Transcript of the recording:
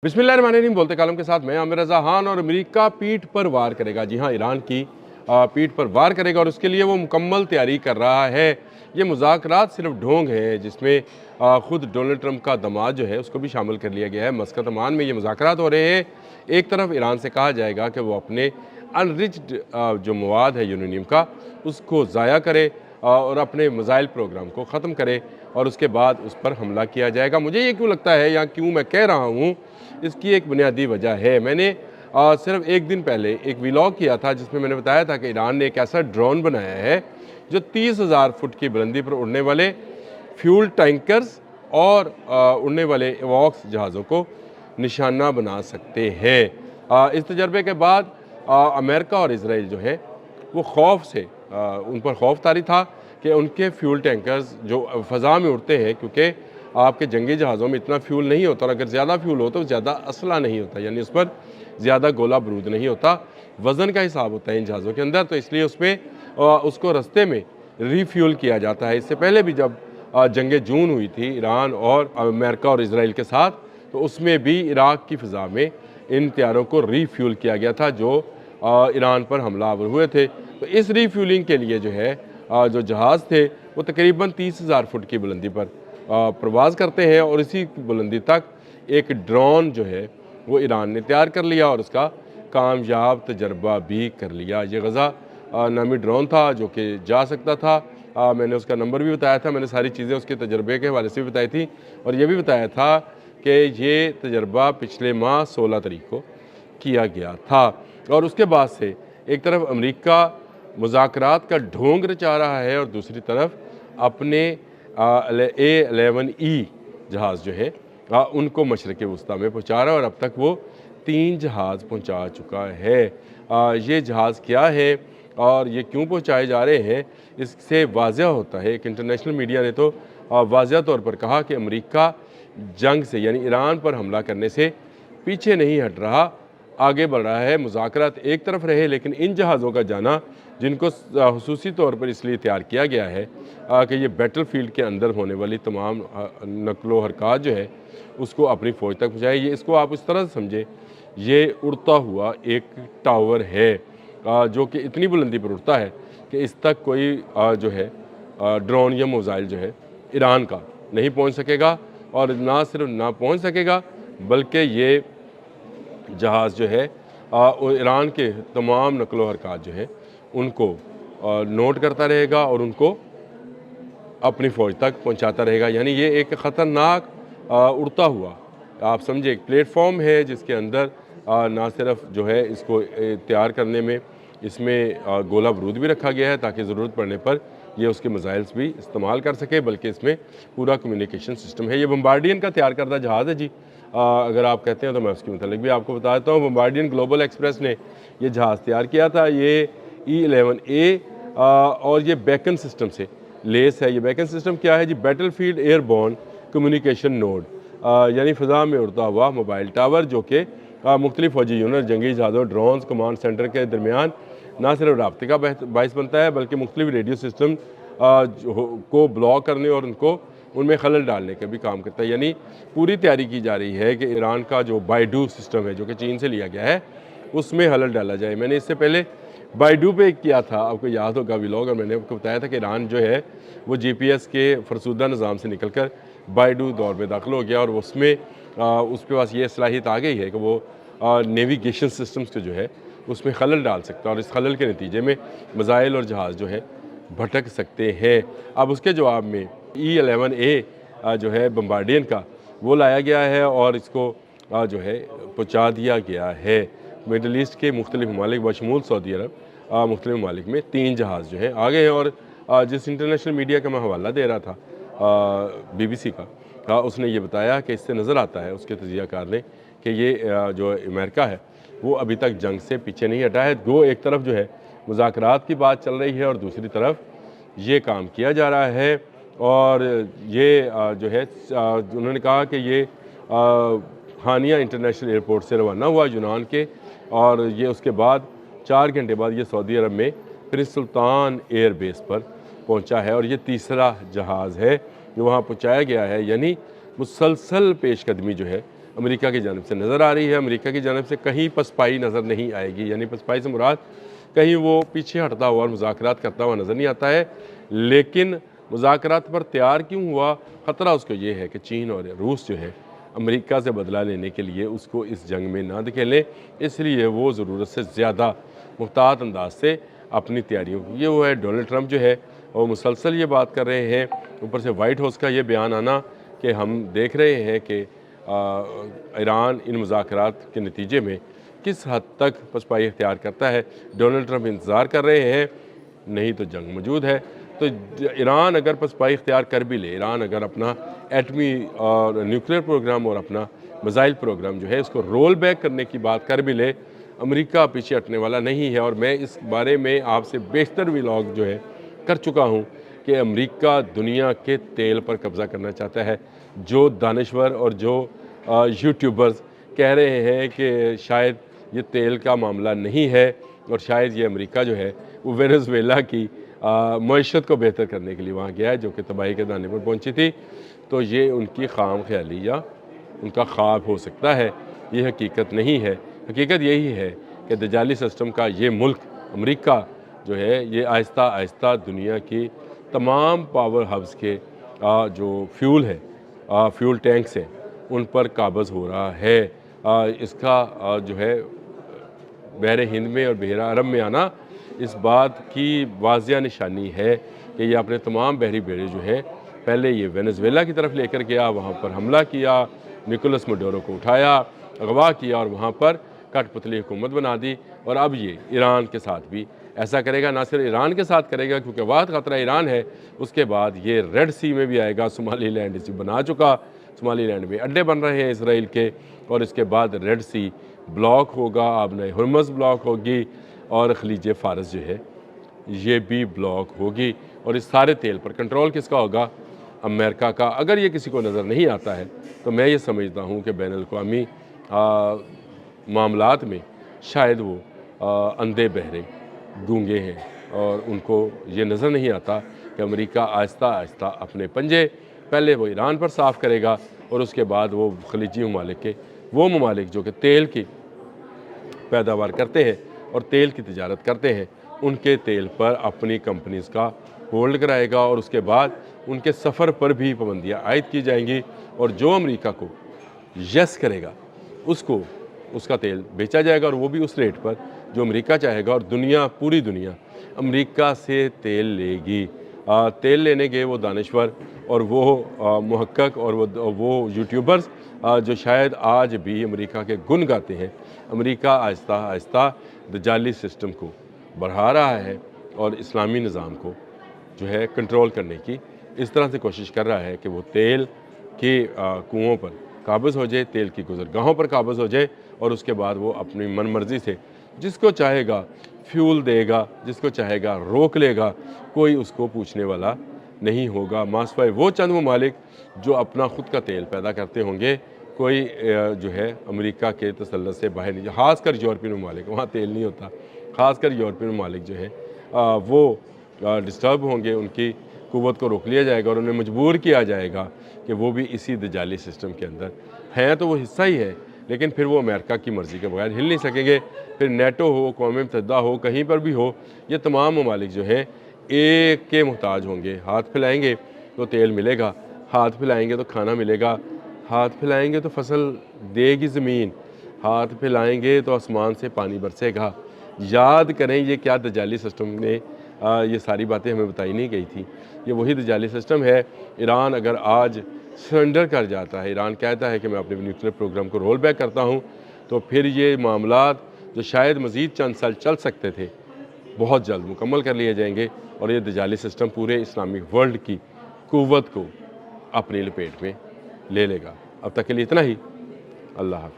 बिस्मिल्लाहिर्रहमानिर्रहीम। बोलते कालम के साथ मैं आमिर रज़ा खान। और अमेरिका पीठ पर वार करेगा। जी हाँ, ईरान की पीठ पर वार करेगा और उसके लिए वो मुकम्मल तैयारी कर रहा है। ये मुज़ाकरात सिर्फ ढोंग है जिसमें ख़ुद डोनाल्ड ट्रंप का दामाद जो है उसको भी शामिल कर लिया गया है। मस्कत अमान में ये मुज़ाकरात हो रहे हैं। एक तरफ ईरान से कहा जाएगा कि वो अपने अनरिच्ड जो मवाद है यूरेनियम का उसको ज़ाया करे और अपने मिसाइल प्रोग्राम को ख़त्म करे और उसके बाद उस पर हमला किया जाएगा। मुझे ये क्यों लगता है या क्यों मैं कह रहा हूँ, इसकी एक बुनियादी वजह है। मैंने सिर्फ एक दिन पहले एक व्लॉग किया था जिसमें मैंने बताया था कि ईरान ने एक ऐसा ड्रोन बनाया है जो 30,000 फुट की बुलंदी पर उड़ने वाले फ्यूल टैंकर्स और उड़ने वाले एवॉक्स जहाज़ों को निशाना बना सकते हैं। इस तजर्बे के बाद अमेरिका और इसराइल जो है वो खौफ से उन पर खौफ तारी था कि उनके फ्यूल टैंकर्स जो फ़ज़ा में उड़ते हैं, क्योंकि आपके जंगी जहाज़ों में इतना फ्यूल नहीं होता और अगर ज़्यादा फ्यूल हो तो ज़्यादा असला नहीं होता, यानी उस पर ज़्यादा गोला बारूद नहीं होता, वज़न का हिसाब होता है इन जहाज़ों के अंदर। तो इसलिए उसमें उसको रास्ते में रीफ्यूल किया जाता है। इससे पहले भी जब जंग जून हुई थी ईरान और अमेरिका और इसराइल के साथ, तो उसमें भी इराक़ की फ़िज़ा में इन तैयारों को रीफ्यूल किया गया था जो ईरान पर हमलावर हुए थे। तो इस रीफ्यूलिंग के लिए जो है जो जहाज़ थे वो तकरीबन 30,000 फुट की बुलंदी पर प्रवास करते हैं और इसी बुलंदी तक एक ड्रोन जो है वो ईरान ने तैयार कर लिया और उसका कामयाब तजर्बा भी कर लिया। ये गज़ा नामी ड्रोन था जो कि जा सकता था। मैंने उसका नंबर भी बताया था, मैंने सारी चीज़ें उसके तजर्बे के हवाले से भी बताई थी और ये भी बताया था कि ये तजर्बा पिछले माह 16 तारीख को किया गया था। और उसके बाद से एक तरफ अमेरिका मुज़ाकरात का ढोंग रचा रहा है और दूसरी तरफ अपने A-11E जहाज़ जो है उनको मशरक़ वस्ता में पहुँचा रहा है और अब तक वो 3 जहाज़ पहुँचा चुका है। ये जहाज़ क्या है और ये क्यों पहुँचाए जा रहे हैं, इससे वाज़ह होता है कि इंटरनेशनल मीडिया ने तो वाज़ह तौर पर कहा कि अमेरिका जंग से यानी ईरान पर हमला करने से पीछे नहीं हट रहा, आगे बढ़ रहा है। मुज़ाकरात एक तरफ रहे लेकिन इन जहाज़ों का जाना, जिनको खुसूसी तौर पर इसलिए तैयार किया गया है कि ये बैटल फील्ड के अंदर होने वाली तमाम नकलो हरकत जो है उसको अपनी फ़ौज तक पहुँचाए। ये इसको आप इस तरह से समझे, ये उड़ता हुआ एक टावर है जो कि इतनी बुलंदी पर उड़ता है कि इस तक कोई जो है ड्रोन या मिसाइल जो है ईरान का नहीं पहुँच सकेगा। और ना सिर्फ ना पहुँच सकेगा बल्कि ये जहाज़ जो है ईरान के तमाम नकलो हरकत जो है उनको नोट करता रहेगा और उनको अपनी फ़ौज तक पहुंचाता रहेगा। यानी ये एक ख़तरनाक उड़ता हुआ आप समझे एक प्लेटफॉर्म है जिसके अंदर ना सिर्फ जो है इसको तैयार करने में इसमें गोला बारूद भी रखा गया है ताकि ज़रूरत पड़ने पर ये उसके मिसाइल्स भी इस्तेमाल कर सके, बल्कि इसमें पूरा कम्युनिकेशन सिस्टम है। ये बम्बार्डियन का तैयार करदा जहाज़ है जी। अगर आप कहते हैं तो मैं उसके मतलब भी आपको बताता हूँ। बम्बार्डियन ग्लोबल एक्सप्रेस ने ये जहाज़ तैयार किया था। ये E-11A और ये बेकन सिस्टम से लेस है। ये बेकन सिस्टम क्या है जी? Battlefield airborne communication node, यानी फ़िज़ा में उड़ता हुआ मोबाइल टावर जो कि मुख्तलिफ फौजी यूनिट, जंगी जहाज़ों, ड्रोन्स, कमांड सेंटर के दरमियान ना सिर्फ राब्ते का बाइस बनता है बल्कि मुख्तलिफ रेडियो सिस्टम को ब्लॉक करने और उनको उनमें खलल डालने का भी काम करता है। यानी पूरी तैयारी की जा रही है कि ईरान का जो बाइडू सिस्टम है जो कि चीन से लिया गया है उसमें खलल डाला जाए। मैंने इससे पहले बाइडू पे किया था, आपको याद होगा व्लॉग, और मैंने आपको बताया था कि ईरान जो है वो GPS के फरसूदा निज़ाम से निकल कर बाइडू दौर में दाखिल हो गया और उसमें उसके पास ये सलाहियत आ गई है कि वो नेविगेशन सिस्टम्स को जो है उसमें खलल डाल सकता है और इस खलल के नतीजे में मिसाइल और जहाज़ जो है भटक सकते हैं। अब उसके जवाब में E-11A जो है बम्बार्डियन का वो लाया गया है और इसको जो है पहुँचा दिया गया है। मिडल ईस्ट के मुख्तलिफ ममालिक बशमूल सऊदी अरब मुख्तलिफ ममालिक में 3 जहाज़ जो है आ गए हैं। और जिस इंटरनेशनल मीडिया का मैं हवाला दे रहा था BBC का, उसने ये बताया कि इससे नज़र आता है उसके तजियाकार ने कि ये जो अमेरिका है वो अभी तक जंग से पीछे नहीं हटा है। वो एक तरफ जो है मुज़ाकरात की बात चल रही है और दूसरी तरफ ये काम किया जा रहा है। और ये जो है उन्होंने कहा कि ये हानिया इंटरनेशनल एयरपोर्ट से रवाना हुआ यूनान के और ये उसके बाद 4 घंटे बाद ये सऊदी अरब में प्रिंस सुल्तान एयर बेस पर पहुंचा है और ये तीसरा जहाज़ है जो वहाँ पहुँचाया गया है। यानी मुसलसल पेशकदमी जो है अमेरिका की जानब से नज़र आ रही है। अमेरिका की जानब से कहीं पसपाई नज़र नहीं आएगी, यानी पसपाई से मुराद कहीं वो पीछे हटता हुआ और मुज़ाकरात करता हुआ नज़र नहीं आता है। लेकिन मुज़ाकरात पर तैयार क्यों हुआ? ख़तरा उसको ये है कि चीन और रूस जो है अमेरिका से बदला लेने के लिए उसको इस जंग में ना धकेलें, इसलिए वो ज़रूरत से ज़्यादा मुहतात अंदाज से अपनी तैयारियों की। ये वो है डोनाल्ड ट्रंप जो है और मुसलसल ये बात कर रहे हैं। ऊपर से वाइट हाउस का ये बयान आना कि हम देख रहे हैं कि ईरान इन मुज़ाकरात के नतीजे में किस हद तक पसपाई इख्तियार करता है। डोनाल्ड ट्रंप इंतज़ार कर रहे हैं, नहीं तो जंग मौजूद है। तो ईरान अगर पसपाई इख्तियार कर भी ले, ईरान अगर अपना एटमी और न्यूक्लियर प्रोग्राम और अपना मिसाइल प्रोग्राम जो है इसको रोल बैक करने की बात कर भी ले, अमेरिका पीछे हटने वाला नहीं है। और मैं इस बारे में आपसे बेशतर व्लॉग जो है कर चुका हूँ कि अमेरिका दुनिया के तेल पर कब्ज़ा करना चाहता है। जो दानश्वर और जो यूट्यूबर्स कह रहे हैं कि शायद ये तेल का मामला नहीं है और शायद ये अमेरिका जो है वो वेनेजुएला की मईशत को बेहतर करने के लिए वहाँ गया है, जो कि तबाही के दाने पर पहुँची थी, तो ये उनकी खाम ख्याली या उनका ख्वाब हो सकता है, ये हकीकत नहीं है। हकीकत यही है कि दजाली सिस्टम का ये मुल्क अमेरिका जो है ये आहिस्ता आहिस्ता दुनिया की तमाम पावर हब्स के जो फ्यूल है, फ्यूल टैंक्स हैं, उन पर काबज़ हो रहा है। इसका जो है बहरे हिंद में और बहरा अरब में आना इस बात की वाज़िया निशानी है कि ये अपने तमाम बहरी बेड़े जो है पहले ये वेनेजुएला की तरफ लेकर गया, वहाँ पर हमला किया, निकोलस मडोरो को उठाया, अगवा किया और वहाँ पर कठपुतली हुकूमत बना दी। और अब ये ईरान के साथ भी ऐसा करेगा। ना सिर्फ ईरान के साथ करेगा क्योंकि वाद ख़तरा ईरान है, उसके बाद ये रेड सी में भी आएगा। सोमालीलैंड इसे बना चुका, सोमालीलैंड में अड्डे बन रहे हैं इसराइल के, और इसके बाद रेड सी ब्लॉक होगा, आबनाए हुर्मुज़ ब्लॉक होगी और खलीज फ़ारस जो है ये भी ब्लॉक होगी। और इस सारे तेल पर कंट्रोल किसका होगा? अमेरिका का। अगर ये किसी को नज़र नहीं आता है तो मैं ये समझता हूँ कि बैनुल अक़वामी मामलात में शायद वो अंधे बहरे गूंगे हैं और उनको ये नज़र नहीं आता कि अमेरिका आहिस्ता आहिस्ता अपने पंजे पहले वो ईरान पर साफ़ करेगा और उसके बाद वो खलीजी ममालिक के वो ममालिक जो कि तेल की पैदावार करते हैं और तेल की तिजारत करते हैं, उनके तेल पर अपनी कंपनीज़ का होल्ड कराएगा और उसके बाद उनके सफ़र पर भी पाबंदियाँ आयद की जाएंगी। और जो अमेरिका को यस करेगा उसको उसका तेल बेचा जाएगा और वो भी उस रेट पर जो अमेरिका चाहेगा। और दुनिया, पूरी दुनिया अमेरिका से तेल लेगी। तेल लेने गए वो दानश्वर और वो मुहक्कक और वो यूट्यूबर्स जो शायद आज भी अमेरिका के गुण गाते हैं। अमेरिका आहिस्ता आहिस्ता दजाली सिस्टम को बढ़ा रहा है और इस्लामी निज़ाम को जो है कंट्रोल करने की इस तरह से कोशिश कर रहा है कि वो तेल के कुओं पर काबज़ हो जाए, तेल की गुज़रगाहों पर काबज़ हो जाए और उसके बाद वो अपनी मन मर्ज़ी से जिसको चाहेगा फ्यूल देगा, जिसको चाहेगा रोक लेगा, कोई उसको पूछने वाला नहीं होगा। मासवाए वो चंद ममालिक जो अपना ख़ुद का तेल पैदा करते होंगे, कोई जो है अमेरिका के तसल्लुत से बाहर नहीं, ख़ासकर यूरोपियन ममालिक, वहाँ तेल नहीं होता, ख़ासकर यूरोपियन ममालिक जो है वो डिस्टर्ब होंगे, उनकी क़ुव्वत को रोक लिया जाएगा और उन्हें मजबूर किया जाएगा कि वो भी इसी दजाली सिस्टम के अंदर हैं। तो वो हिस्सा ही है, लेकिन फिर वो अमेरिका की मर्ज़ी के बगैर हिल नहीं सकेंगे। फिर नेटो हो, अक़वाम मुत्तहिदा हो, कहीं पर भी हो, ये तमाम ममालिक जो हैं एक के मोहताज होंगे। हाथ फैलाएँगे तो तेल मिलेगा, हाथ फैलाएँगे तो खाना मिलेगा, हाथ फैलाएँगे तो फसल देगी ज़मीन, हाथ फैलाएँगे तो आसमान से पानी बरसेगा। याद करें ये क्या दजाली सिस्टम ने ये सारी बातें हमें बताई नहीं गई थी। ये वही दजाली सिस्टम है। ईरान अगर आज सरेंडर कर जाता है, ईरान कहता है कि मैं अपने न्यूक्लियर प्रोग्राम को रोल बैक करता हूँ, तो फिर ये मामलात जो शायद मज़ीद चंद साल चल सकते थे, बहुत जल्द मुकम्मल कर लिए जाएंगे और ये दजाली सिस्टम पूरे इस्लामिक वर्ल्ड की क़ुव्वत को अपनी लपेट में ले लेगा। अब तक के लिए इतना ही। अल्लाह हाफ़िज़।